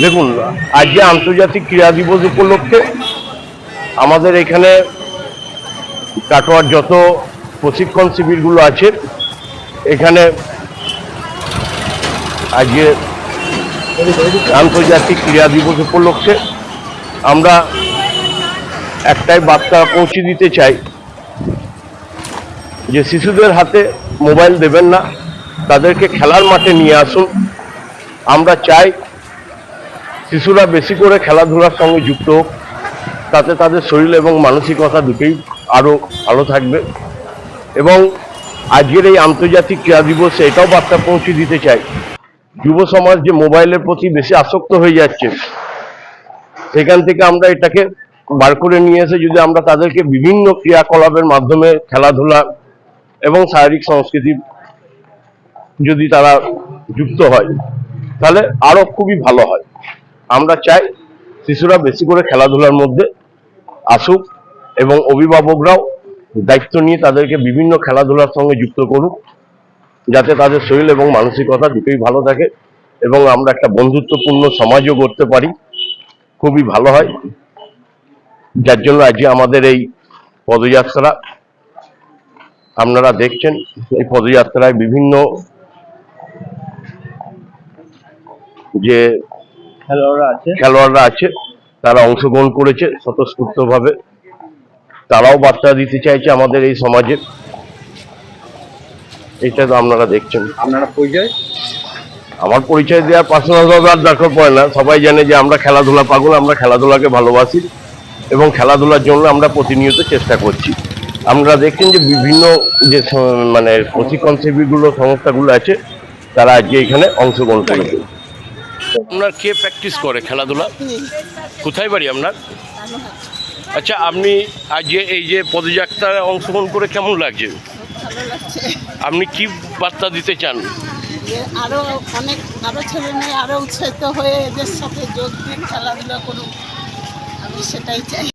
দেখুন, আজকে আন্তর্জাতিক ক্রীড়া দিবস উপলক্ষে আমাদের এখানে কাটোয়ার যত প্রশিক্ষণ শিবিরগুলো আছে, এখানে আজকে আন্তর্জাতিক ক্রীড়া দিবস উপলক্ষে আমরা একটাই বার্তা পৌঁছে দিতে চাই যে শিশুদের হাতে মোবাইল দেবেন না, তাদেরকে খেলার মাঠে নিয়ে আসুন। আমরা চাই শিশুরা বেশি করে খেলাধুলার সঙ্গে যুক্ত হোক, তাতে তাদের শরীর এবং মানসিকতা দুটোই আরও ভালো থাকবে। এবং আজকের এই আন্তর্জাতিক ক্রীড়া দিবসে এটাও বার্তা পৌঁছে দিতে চাই, যুব সমাজ যে মোবাইলের প্রতি বেশি আসক্ত হয়ে যাচ্ছে, সেখান থেকে আমরা এটাকে বার করে নিয়ে এসে যদি আমরা তাদেরকে বিভিন্ন ক্রিয়াকলাপের মাধ্যমে খেলাধুলা এবং শারীরিক সংস্কৃতি যদি তারা যুক্ত হয়, তাহলে আরো খুবই ভালো হয়। আমরা চাই শিশুরা বেশি করে খেলাধুলার মধ্যে আসুক এবং অভিভাবকরাও দায়িত্ব নিয়ে তাদেরকে বিভিন্ন খেলাধুলার সঙ্গে যুক্ত করুক, যাতে তাদের শরীর এবং মানসিকতা দুটোই ভালো থাকে এবং আমরা একটা বন্ধুত্বপূর্ণ সমাজও করতে পারি, খুবই ভালো হয়। যার জন্য আজকে আমাদের এই পদযাত্রা আপনারা দেখছেন। এই পদযাত্রায় বিভিন্ন যে খেলোয়াড়রা আছে তারা অংশগ্রহণ করেছে স্বতঃস্ফূর্তভাবে। তারাও বার্তা দিতে চাইছে আমাদের এই সমাজে। এটা তো আপনারা দেখছেন। আপনারা পরিচয়? আমার পরিচয় দেওয়ার পার্সোনালভাবে আর দরকার পড়ে না, সবাই জানে যে আমরা খেলাধুলা পাগল, আমরা খেলাধুলাকে ভালোবাসি এবং খেলাধুলার জন্য আমরা প্রতিনিয়ত চেষ্টা করছি। আপনারা দেখছেন যে বিভিন্ন যে মানে প্রশিক্ষণ শিবিরগুলো সংস্থাগুলো আছে, তারা আজকে এখানে অংশগ্রহণ করেছে। আপনার কে প্র্যাকটিস করে খেলাধুলা? কোথায় বাড়ি আপনার? আচ্ছা, আপনি আজকে এই যে পদযাত্রায় অংশগ্রহণ করে কেমন লাগছে? ভালো লাগছে। আপনি কি বার্তা দিতে চান? যে আরো ছেলে মেয়ে আরো উৎসাহিত হয়ে এদের সাথে যোগ দিন, খেলাধুলা করুন, আমি সেটাই চাই।